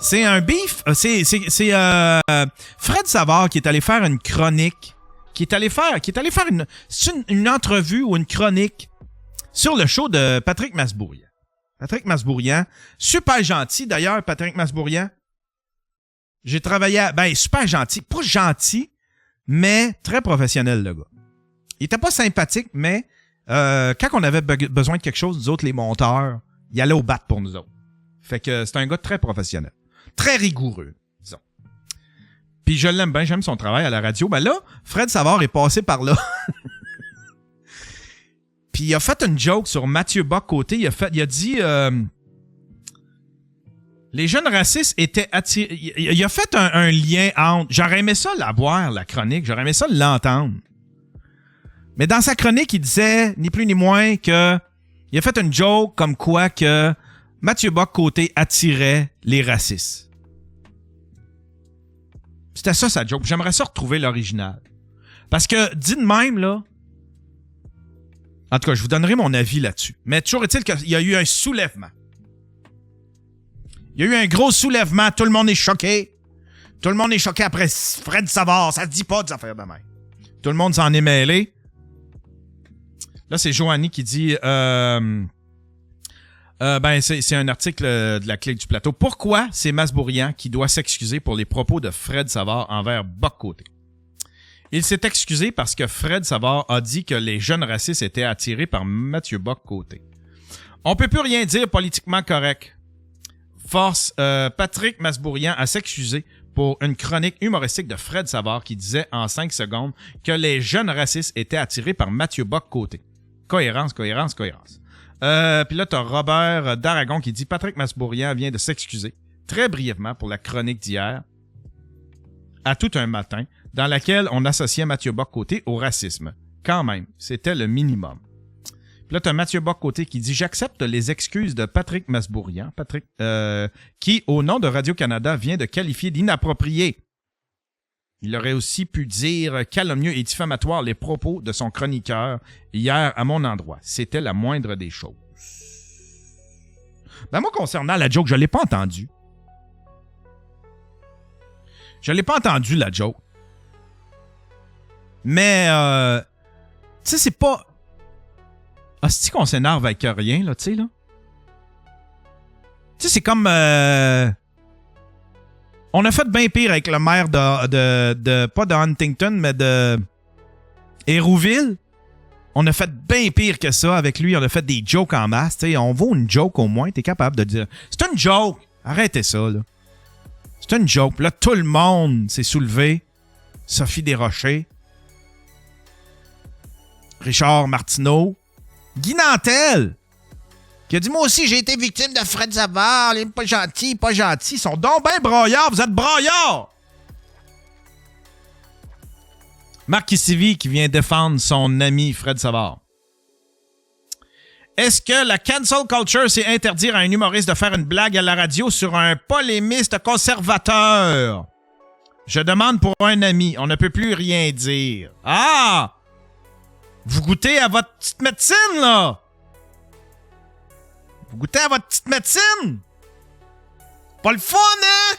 C'est un beef. C'est Fred Savard qui est allé faire une chronique. Qui est allé faire une entrevue ou une chronique sur le show de Patrick Masbourian. Patrick Masbourian, super gentil d'ailleurs, Patrick Masbourian. J'ai travaillé super gentil. Pas gentil, mais très professionnel, le gars. Il était pas sympathique, mais quand on avait besoin de quelque chose, nous autres, les monteurs, il allait au bat pour nous autres. Fait que c'est un gars très professionnel. Très rigoureux, disons. Puis je l'aime bien, j'aime son travail à la radio. Ben là, Fred Savard est passé par là. Puis il a fait une joke sur Mathieu Bock-Côté. Il a dit... les jeunes racistes étaient attirés... Il a fait un lien entre... J'aurais aimé ça la voir, la chronique. J'aurais aimé ça l'entendre. Mais dans sa chronique, il disait, ni plus ni moins, que... Il a fait une joke comme quoi que Mathieu Bock-Côté attirait les racistes. C'était ça sa joke. J'aimerais ça retrouver l'original. Parce que, dit de même, là... En tout cas, je vous donnerai mon avis là-dessus. Mais toujours est-il qu'il y a eu un soulèvement. Il y a eu un gros soulèvement. Tout le monde est choqué. Tout le monde est choqué après Fred Savard. Ça se dit pas des affaires de même. Tout le monde s'en est mêlé. Là, c'est Joanie qui dit... c'est un article de la Clique du Plateau. Pourquoi c'est Masbourian qui doit s'excuser pour les propos de Fred Savard envers Bock-Côté? Il s'est excusé parce que Fred Savard a dit que les jeunes racistes étaient attirés par Mathieu Bock-Côté. On peut plus rien dire politiquement correct. Force Patrick Masbourian à s'excuser pour une chronique humoristique de Fred Savard qui disait en 5 secondes que les jeunes racistes étaient attirés par Mathieu Bock-Côté. Cohérence. Puis là, t'as Robert d'Aragon qui dit « Patrick Masbourian vient de s'excuser très brièvement pour la chronique d'hier à tout un matin dans laquelle on associait Mathieu Bock-Côté au racisme. Quand même, c'était le minimum. » Puis là, t'as Mathieu Bock-Côté qui dit « J'accepte les excuses de Patrick Masbourian, qui, au nom de Radio-Canada, vient de qualifier d'inapproprié. Il aurait aussi pu dire calomnieux et diffamatoire les propos de son chroniqueur hier à mon endroit. C'était la moindre des choses. » Ben moi, concernant la joke, je l'ai pas entendu. Je l'ai pas entendu, la joke. Mais, tu sais, c'est pas... Ah, c'est-tu qu'on s'énerve avec rien, là, tu sais, là? Tu sais, c'est comme... On a fait bien pire avec le maire de pas de Huntington, mais de Hérouville. On a fait bien pire que ça avec lui. On a fait des jokes en masse. T'sais, on vaut une joke au moins. T'es capable de dire « C'est une joke! » Arrêtez ça, là. C'est une joke. Puis là, tout le monde s'est soulevé. Sophie Desrochers. Richard Martineau. Guy Nantel. Qui a dit « Moi aussi, j'ai été victime de Fred Savard. Il est pas gentil, pas gentil. Ils sont donc ben broyards. Vous êtes broyards! » Marc Kissivi qui vient défendre son ami Fred Savard. Est-ce que la cancel culture, c'est interdire à un humoriste de faire une blague à la radio sur un polémiste conservateur? Je demande pour un ami. On ne peut plus rien dire. Ah! Vous goûtez à votre petite médecine, là? Vous goûtez à votre petite médecine? Pas le fun, hein?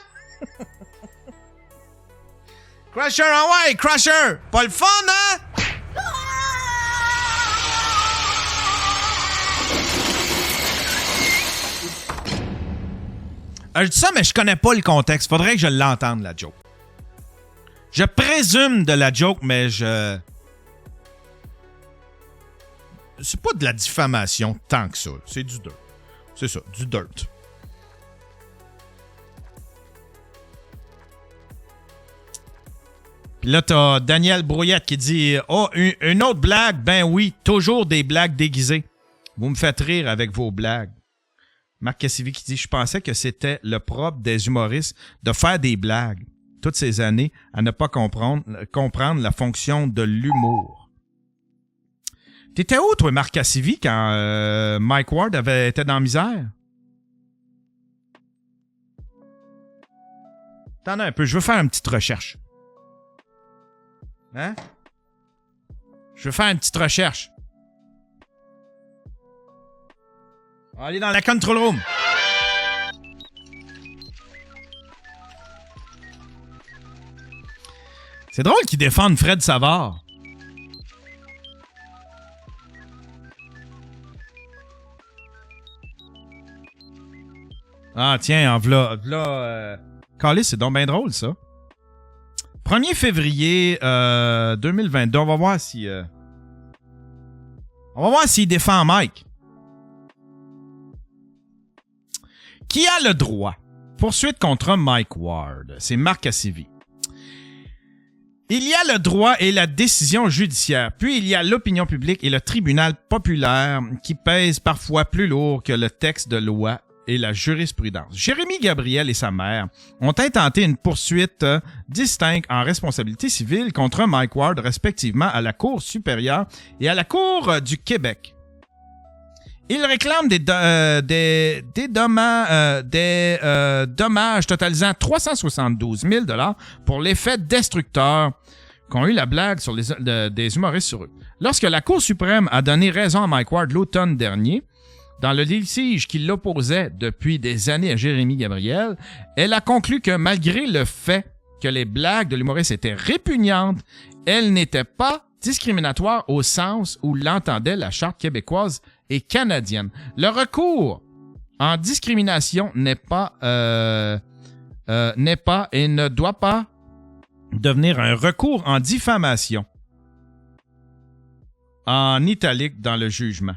Crusher, ah ouais, Crusher! Pas le fun, hein? Je dis ça, mais je connais pas le contexte. Faudrait que je l'entende, la joke. Je présume de la joke, mais je... C'est pas de la diffamation tant que ça. C'est du dirt. C'est ça, du dirt. Puis là, t'as Daniel Brouillette qui dit « Oh, une autre blague? Ben oui, toujours des blagues déguisées. Vous me faites rire avec vos blagues. » Marc Cassivi qui dit « Je pensais que c'était le propre des humoristes de faire des blagues toutes ces années à ne pas comprendre la fonction de l'humour. » T'étais où, toi, Marc Cassivi, quand Mike Ward était dans la misère? Attends un peu, je veux faire une petite recherche. Hein? Je veux faire une petite recherche. On va aller dans la control room. C'est drôle qu'ils défendent Fred Savard. Ah, tiens, en v'là. Calais, c'est donc bien drôle, ça. 1er février 2022. On va voir si. On va voir s'il défend Mike. Qui a le droit? Poursuite contre Mike Ward. C'est Marc Cassivi. Il y a le droit et la décision judiciaire, puis il y a l'opinion publique et le tribunal populaire qui pèsent parfois plus lourd que le texte de loi et la jurisprudence. Jérémy Gabriel et sa mère ont intenté une poursuite distincte en responsabilité civile contre Mike Ward, respectivement à la Cour supérieure et à la Cour du Québec. Ils réclament des dommages totalisant 372 000 $ pour l'effet destructeur qu'ont eu la blague sur des humoristes sur eux. Lorsque la Cour suprême a donné raison à Mike Ward l'automne dernier, dans le litige qui l'opposait depuis des années à Jérémy Gabriel, elle a conclu que malgré le fait que les blagues de l'humoriste étaient répugnantes, elles n'étaient pas discriminatoires au sens où l'entendait la Charte québécoise et canadienne. Le recours en discrimination n'est pas et ne doit pas devenir un recours en diffamation. En italique dans le jugement.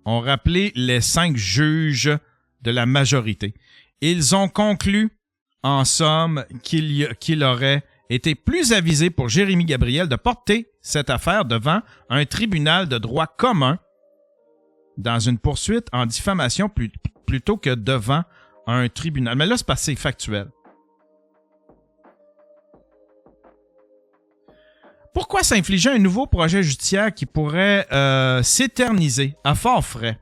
On rappelait les 5 juges de la majorité. Ils ont conclu, en somme, qu'il aurait été plus avisé pour Jérémy Gabriel de porter cette affaire devant un tribunal de droit commun dans une poursuite en diffamation plutôt que devant un tribunal. Mais là, c'est passé factuel. Pourquoi s'infliger un nouveau projet judiciaire qui pourrait s'éterniser à forts frais,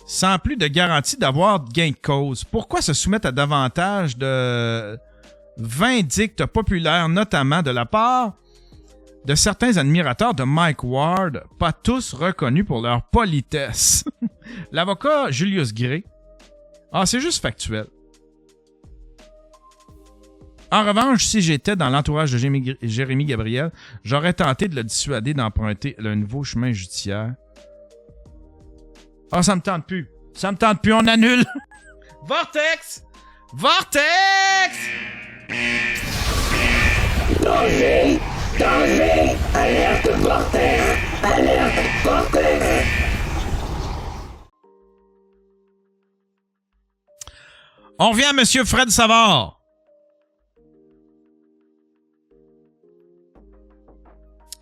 sans plus de garantie d'avoir gain de cause? Pourquoi se soumettre à davantage de vindictes populaires, notamment de la part de certains admirateurs de Mike Ward, pas tous reconnus pour leur politesse? L'avocat Julius Gray. Ah, c'est juste factuel. En revanche, si j'étais dans l'entourage de Jérémy Gabriel, j'aurais tenté de le dissuader d'emprunter le nouveau chemin judiciaire. Ah, ça me tente plus. Ça me tente plus, on annule. Vortex! Vortex! Danger! Danger! Alerte Vortex! Alerte Vortex! On revient à Monsieur Fred Savard.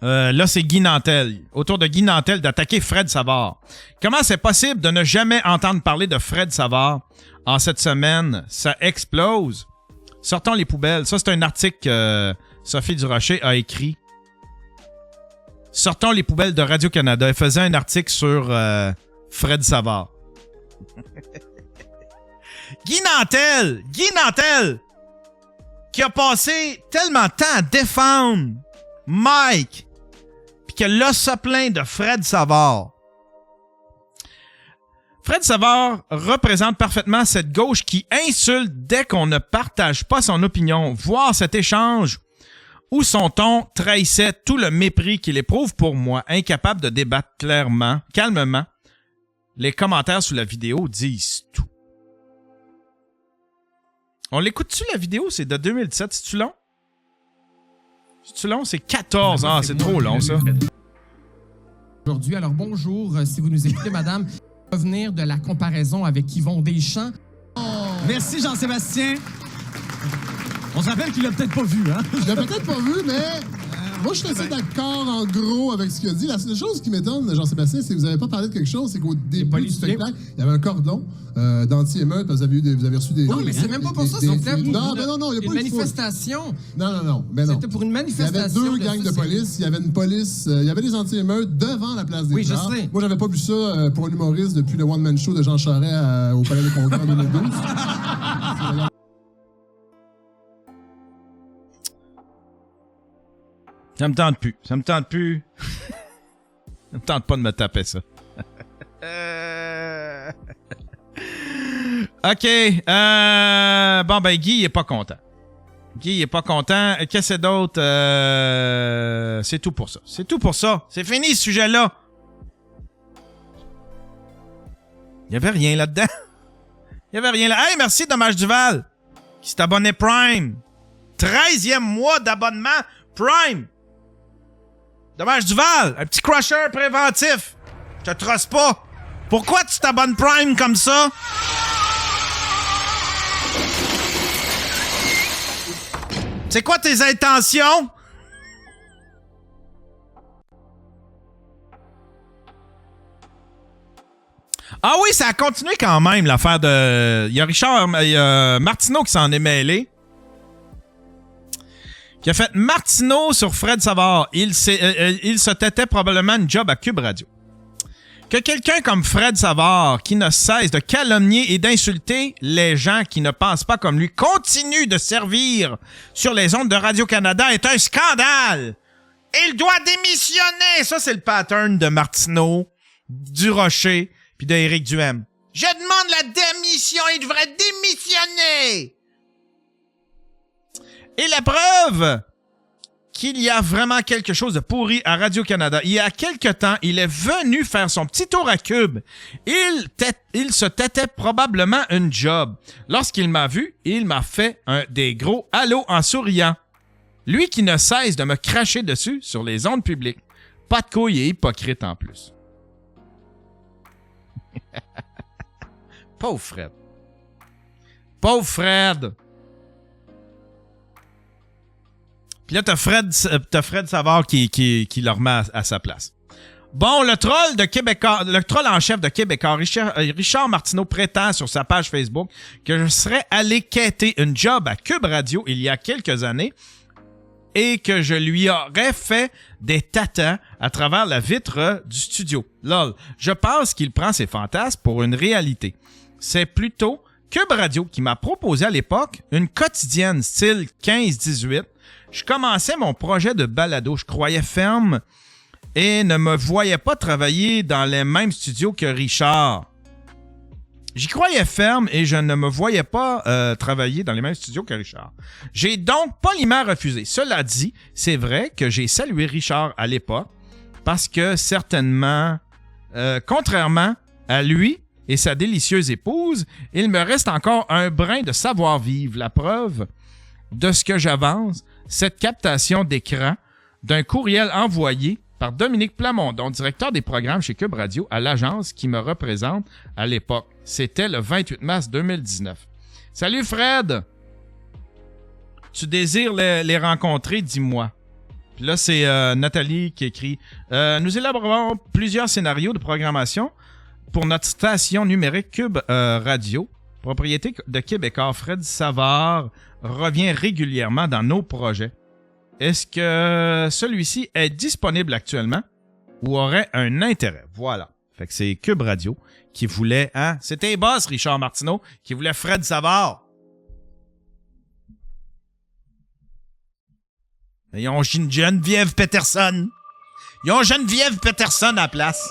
Là, c'est Guy Nantel. Autour de Guy Nantel d'attaquer Fred Savard. Comment c'est possible de ne jamais entendre parler de Fred Savard? En cette semaine, ça explose. Sortons les poubelles. Ça, c'est un article que Sophie Durocher a écrit. Sortons les poubelles de Radio-Canada. Elle faisait un article sur Fred Savard. Guy Nantel! Guy Nantel! Qui a passé tellement de temps à défendre Mike, puis que là, ça plaint de Fred Savard. Fred Savard représente parfaitement cette gauche qui insulte dès qu'on ne partage pas son opinion. Voir cet échange où son ton trahissait tout le mépris qu'il éprouve pour moi, incapable de débattre calmement. Les commentaires sous la vidéo disent tout. On l'écoute-tu la vidéo? C'est de 2017. C'est-tu long? C'est-tu long? C'est 14 ans. C'est trop long, ça. Aujourd'hui, alors bonjour. Si vous nous écoutez, madame, revenir de la comparaison avec Yvon Deschamps. Oh. Merci, Jean-Sébastien. On se rappelle qu'il l'a peut-être pas vu, hein? Je l'ai peut-être pas vu, mais moi, je suis assez d'accord, en gros, avec ce qu'il a dit. La seule chose qui m'étonne, Jean-Sébastien, c'est que vous n'avez pas parlé de quelque chose, c'est qu'au début du spectacle, il y avait un cordon d'anti-émeute, parce que vous avez reçu des... Non, mais c'est même pas pour ça, c'est pour non, il y a pas une manifestation. Non. C'était pour une manifestation. Il y avait 2 gangs de police, il y avait une police, il y avait des anti-émeutes devant la place des Oui, Arts. je sais. Moi, j'avais pas vu ça pour un humoriste depuis le one-man show de Jean Charest au Palais des Congrès en 2012. Ça me tente plus. Ça me tente pas de me taper ça. OK. Bon, ben, Guy, il est pas content. Guy, il est pas content. Qu'est-ce que c'est d'autre? C'est tout pour ça. C'est tout pour ça. C'est fini, ce sujet-là. Il y avait rien là-dedans. Il y avait rien là. Hey, merci, Dommage Duval, qui s'est abonné Prime. 13e mois d'abonnement Prime. Dommage Duval, un petit crusher préventif. Je te trosse pas. Pourquoi tu t'abonnes Prime comme ça? C'est quoi tes intentions? Ah oui, ça a continué quand même, l'affaire de... Il y a Martineau qui s'en est mêlé. Qui a fait Martineau sur Fred Savard. Il se têtait probablement une job à Cube Radio. Que quelqu'un comme Fred Savard, qui ne cesse de calomnier et d'insulter les gens qui ne pensent pas comme lui, continue de servir sur les ondes de Radio-Canada est un scandale. Il doit démissionner. Ça, c'est le pattern de Martineau, Durocher puis de Éric Duhem. Je demande la démission. Il devrait démissionner. Et la preuve qu'il y a vraiment quelque chose de pourri à Radio-Canada. Il y a quelque temps, il est venu faire son petit tour à Cube. Il se têtait probablement une job. Lorsqu'il m'a vu, il m'a fait des gros allô en souriant. Lui qui ne cesse de me cracher dessus sur les ondes publiques. Pas de couilles et hypocrite en plus. Pauvre Fred. Pauvre Fred. Puis là, t'as Fred Savard qui le remet à sa place. Bon, le troll en chef de Québécois, Richard Martineau, prétend sur sa page Facebook que je serais allé quêter une job à Cube Radio il y a quelques années et que je lui aurais fait des tatas à travers la vitre du studio. Lol, je pense qu'il prend ses fantasmes pour une réalité. C'est plutôt Cube Radio qui m'a proposé à l'époque une quotidienne style 15-18. Je commençais mon projet de balado. Je croyais ferme et ne me voyais pas travailler dans les mêmes studios que Richard. J'y croyais ferme et je ne me voyais pas travailler dans les mêmes studios que Richard. J'ai donc poliment refusé. Cela dit, c'est vrai que j'ai salué Richard à l'époque parce que certainement, contrairement à lui et sa délicieuse épouse, il me reste encore un brin de savoir-vivre. La preuve de ce que j'avance, cette captation d'écran d'un courriel envoyé par Dominique Plamondon, directeur des programmes chez Cube Radio, à l'agence qui me représente à l'époque. C'était le 28 mars 2019. Salut Fred! Tu désires les rencontrer, dis-moi. Puis là, c'est Nathalie qui écrit « Nous élaborons plusieurs scénarios de programmation pour notre station numérique Cube Radio. Propriété de Québécois, Fred Savard revient régulièrement dans nos projets. Est-ce que celui-ci est disponible actuellement ou aurait un intérêt? » Voilà. Fait que c'est Cube Radio qui voulait, hein? C'était les boss, Richard Martineau, qui voulait Fred Savard. Ils ont Geneviève Peterson. Ils ont Geneviève Peterson à la place.